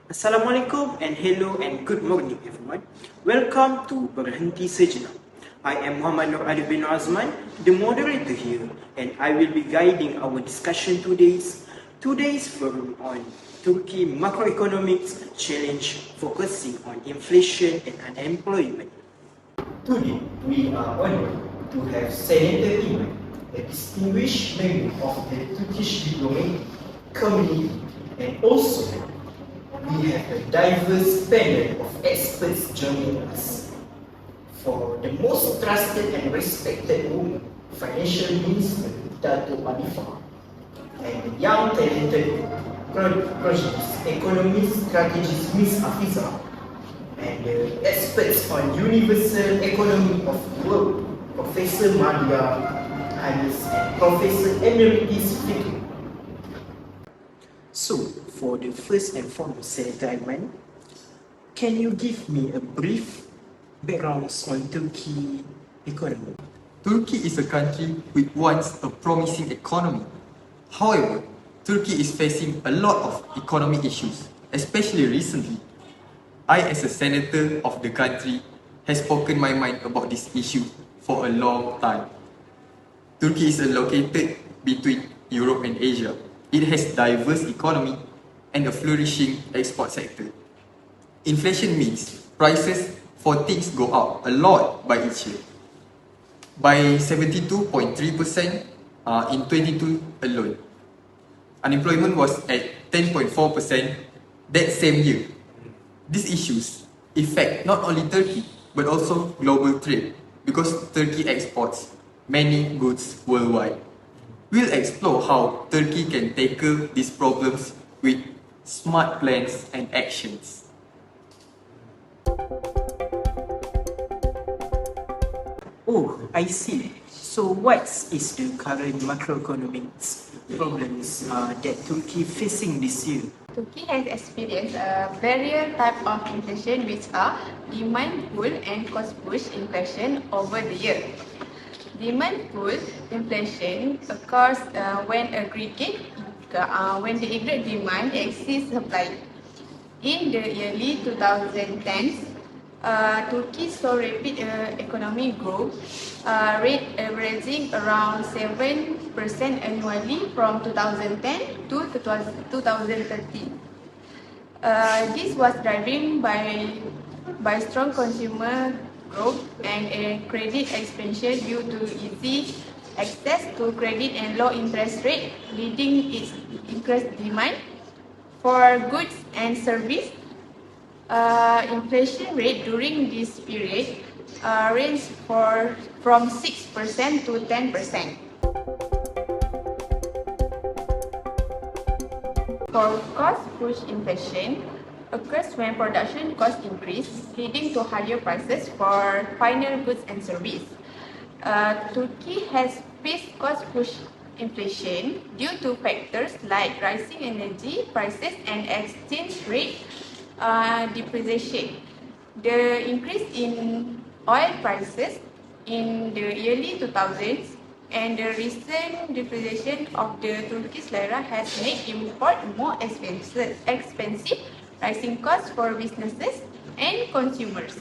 Assalamualaikum and hello and good morning everyone. Welcome to Berhenti Sejenak. I am Muhammad Nur Ali bin Azman, the moderator here, and I will be guiding our discussion today's forum on Turkey macroeconomics challenge focusing on inflation and unemployment. Today we are honored to have Senator Iman, a distinguished member of the Turkish diplomatic community, and also we have a diverse panel of experts joining us. For the most trusted and respected woman, Financial Minister Dato Anifah, and the young talented project economist strategist Ms. Afiza, and the experts on universal economy of the world, Professor Madia Hanis and Professor Emeritus Fikri. So, for the first and foremost, Senator Aiman, can you give me a brief background on Turkey economy? Turkey is a country with once a promising economy. However, Turkey is facing a lot of economic issues, especially recently. I, as a senator of the country, has spoken my mind about this issue for a long time. Turkey is located between Europe and Asia. It has diverse economy and a flourishing export sector. Inflation means prices for things go up a lot by each year. By 72.3% in 22 alone. Unemployment was at 10.4% that same year. These issues affect not only Turkey but also global trade because Turkey exports many goods worldwide. We'll explore how Turkey can tackle these problems with smart plans and actions. Oh, I see. So what is the current macroeconomics problems that Turkey facing this year? Turkey has experienced a various type of inflation which are demand pull and cost push inflation over the year. Demand pull inflation occurs when the aggregate demand exceeds supply. In the early 2010s, Turkey saw rapid economic growth rate averaging around 7% annually from 2010 to 2013. This was driven by strong consumer growth and a credit expansion due to easy access to credit and low interest rate, leading its increased demand for goods and service. Inflation rate during this period ranged from 6% to 10%. For cost push inflation occurs when production costs increase, leading to higher prices for final goods and service. Turkey has faced cost push inflation due to factors like rising energy prices and exchange rate depreciation. The increase in oil prices in the early 2000s and the recent depreciation of the Turkish lira has made import more expensive, rising costs for businesses and consumers.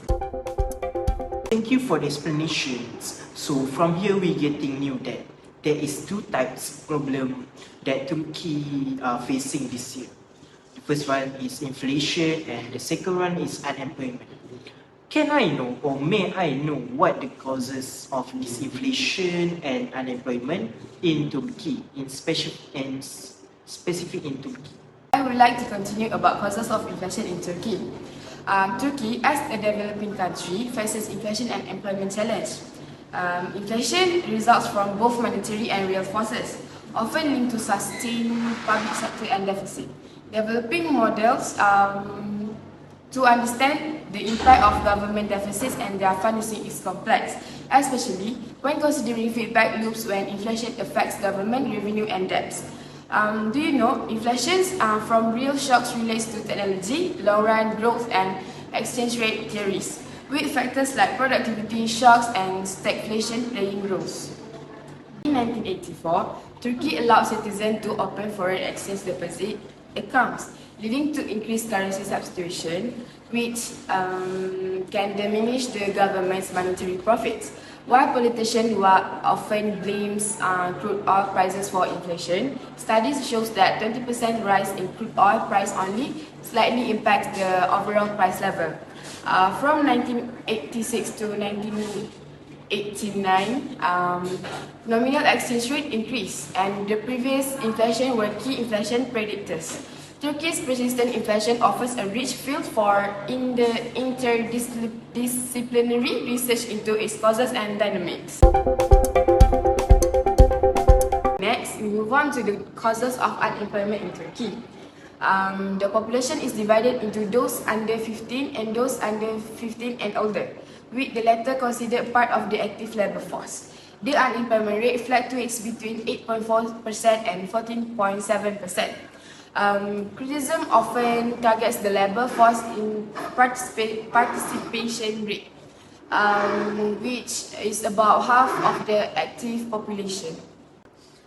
Thank you for the explanations. So from here we getting new that there is two types problem that Turkey are facing this year. The first one is inflation and the second one is unemployment. Can I know or may I know what the causes of this inflation and unemployment in Turkey, specific in Turkey? I would like to continue about causes of inflation in Turkey. Turkey, as a developing country, faces inflation and employment challenge. Inflation results from both monetary and real forces, often linked to sustained public sector and deficit. Developing models to understand the impact of government deficits and their financing is complex, especially when considering feedback loops when inflation affects government revenue and debts. Do you know inflation from real shocks relates to technology, long-run growth and exchange rate theories, with factors like productivity shocks and stagflation playing roles. In 1984, Turkey allowed citizens to open foreign exchange deposit accounts. leading to increased currency substitution, which can diminish the government's monetary profits. While politicians who are often blames crude oil prices for inflation, studies shows that 20% rise in crude oil price only slightly impacts the overall price level. From 1986 to 1989, nominal exchange rate increased, and the previous inflation were key inflation predictors. Turkey's persistent inflation offers a rich field for interdisciplinary research into its causes and dynamics. Next, we move on to the causes of unemployment in Turkey. The population is divided into those under 15 and those under 15 and older, with the latter considered part of the active labour force. The unemployment rate fluctuates between 8.4% and 14.7%. Criticism often targets the labour force in participation rate, which is about half of the active population.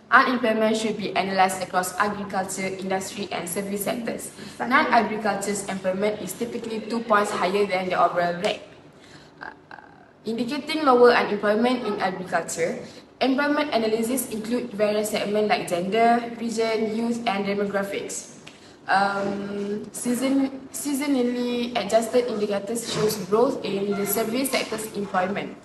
Unemployment should be analysed across agriculture, industry and service sectors. Non-agriculture's employment is typically 2 points higher than the overall rate. Indicating lower unemployment in agriculture, employment analysis include various segments like gender, region, youth, and demographics. Seasonally adjusted indicators shows growth in the service sector's employment.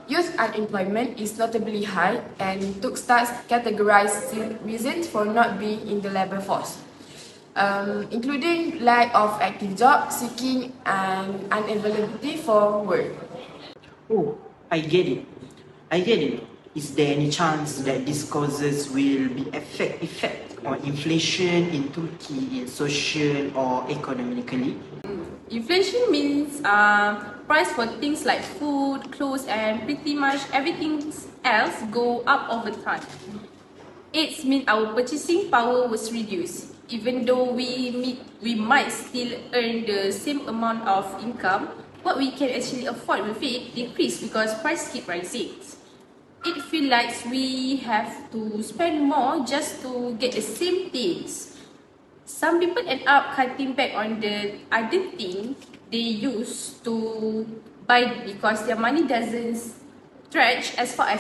Youth unemployment is notably high, and Turkstat categorized reasons for not being in the labour force, including lack of active job seeking and unavailability for work. Oh, I get it. Is there any chance that these causes will be effect on inflation in Turkey in social or economically? Inflation means price for things like food, clothes, and pretty much everything else go up over time. It means our purchasing power was reduced, even though we might still earn the same amount of income. What we can actually afford with it decrease because price keep rising. It feels like we have to spend more just to get the same things. Some people end up cutting back on the other thing they used to buy because their money doesn't stretch as far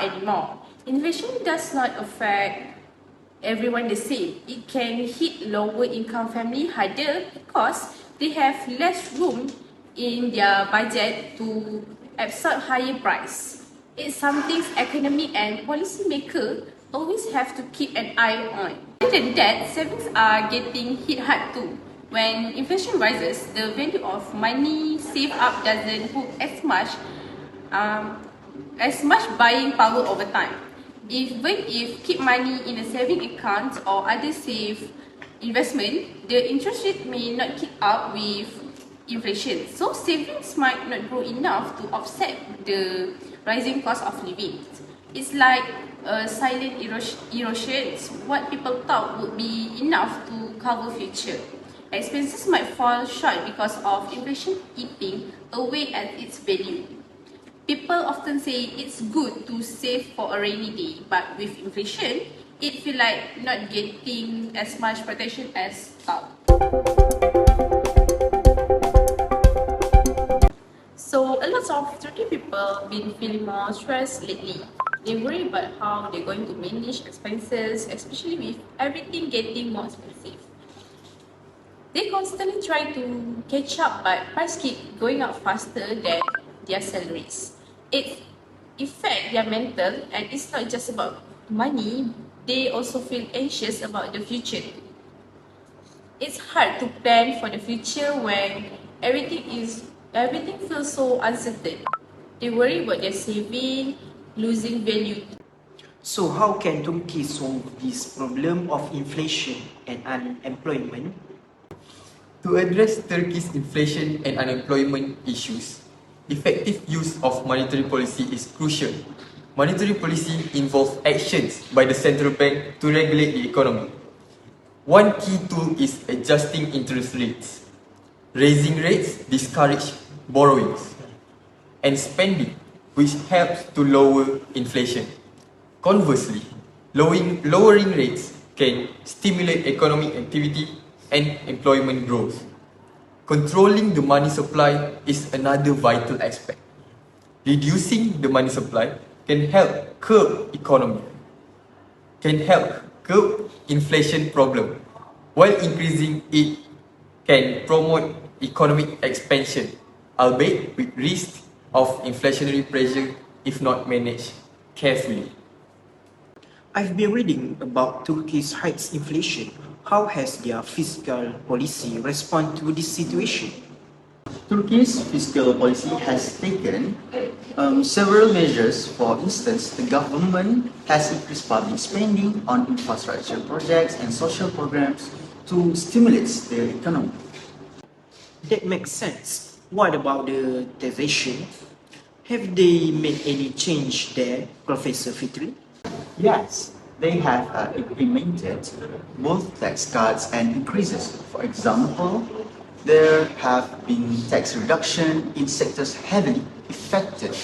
anymore. Inflation does not affect everyone the same. It can hit lower income family harder because they have less room in their budget to absorb higher price. It's something economic and policymakers always have to keep an eye on. Other than that, savings are getting hit hard too. When inflation rises, the value of money saved up doesn't hold as much buying power over time. Even if keep money in a saving account or other safe investment, the interest rate may not keep up with inflation. So savings might not grow enough to offset the rising cost of living. It's like a silent erosion. What people thought would be enough to cover future expenses might fall short because of inflation eating away at its value. People often say it's good to save for a rainy day, but with inflation, it feels like not getting as much protection as thought. So a lot of Turkey people been feeling more stressed lately. They worry about how they're going to manage expenses, especially with everything getting more expensive. They constantly try to catch up, but prices keep going up faster than their salaries. It affects their mental, and it's not just about money. They also feel anxious about the future. It's hard to plan for the future when everything feels so uncertain. They worry about their saving, losing value. So how can Turkey solve this problem of inflation and unemployment? To address Turkey's inflation and unemployment issues, effective use of monetary policy is crucial. Monetary policy involves actions by the central bank to regulate the economy. One key tool is adjusting interest rates. Raising rates discourages borrowings and spending, which helps to lower inflation. Conversely, lowering rates can stimulate economic activity and employment growth. Controlling the money supply is another vital aspect. Reducing the money supply can help curb inflation problem, while increasing it can promote economic expansion, albeit with risk of inflationary pressure if not managed carefully. I've been reading about Turkey's high inflation. How has their fiscal policy respond to this situation? Turkey's fiscal policy has taken several measures. For instance, the government has increased public spending on infrastructure projects and social programs to stimulate the economy. That makes sense. What about the taxation? Have they made any change there, Professor Fitri? Yes, they have implemented both tax cuts and increases. For example, there have been tax reduction in sectors heavily affected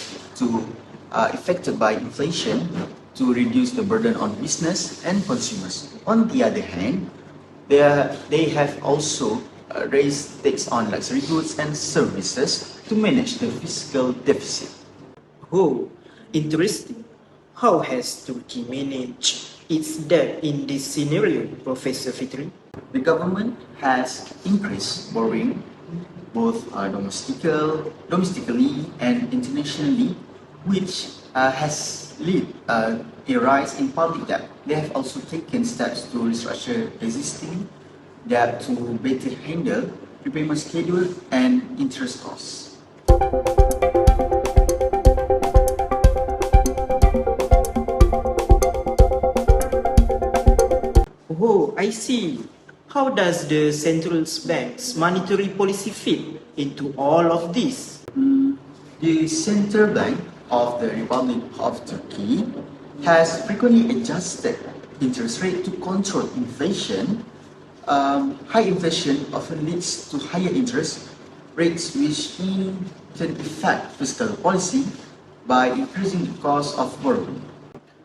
by inflation to reduce the burden on business and consumers. On the other hand, they have also raised tax on luxury goods and services to manage the fiscal deficit. Oh, interesting. How has Turkey managed its debt in this scenario, Professor Fitri? The government has increased borrowing both domestically and internationally, which has led a rise in public debt. They have also taken steps to restructure existing debt to better handle repayment schedule and interest costs. Oh, I see. How does the central bank's monetary policy fit into all of this? The Central Bank of the Republic of Turkey has frequently adjusted interest rate to control inflation. High inflation often leads to higher interest rates, which in turn affect fiscal policy by increasing the cost of borrowing.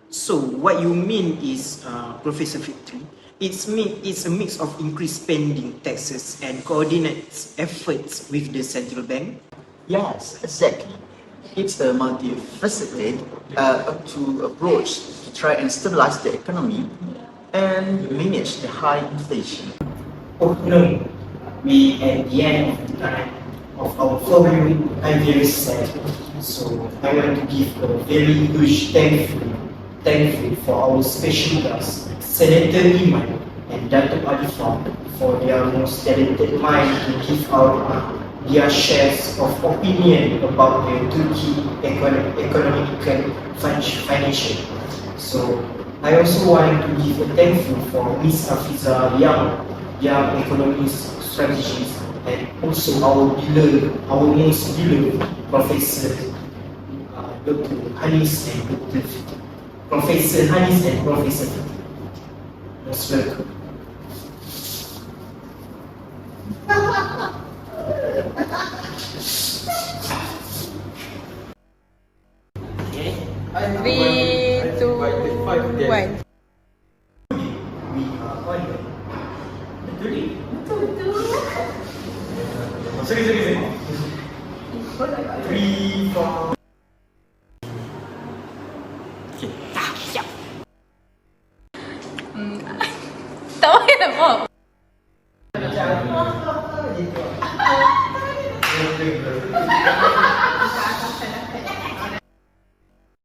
So what you mean is, Professor Fitri, it's a mix of increased spending, taxes, and coordinates efforts with the central bank? Yes, exactly. It's a multifaceted approach to try and stabilize the economy and manage the high inflation. Oh no, we at the end of the time of our program, I'm very sad. So I want to give a very huge thankful for our special guests, Senator Iman and Dato' Alifah, for their most talented mind to give out their shares of opinion about the Turkey economic financial. So I also want to give a thankful for Ms. Afiza Young economist strategist, and also our most beloved Professor Dr. Hanis and Dr. Fitri. Professor Hanis and Professor Fitri. Most welcome. Three, two, one. We are honored. Betul? Sorry. 3, 4. Tahu kan Bob? Okay.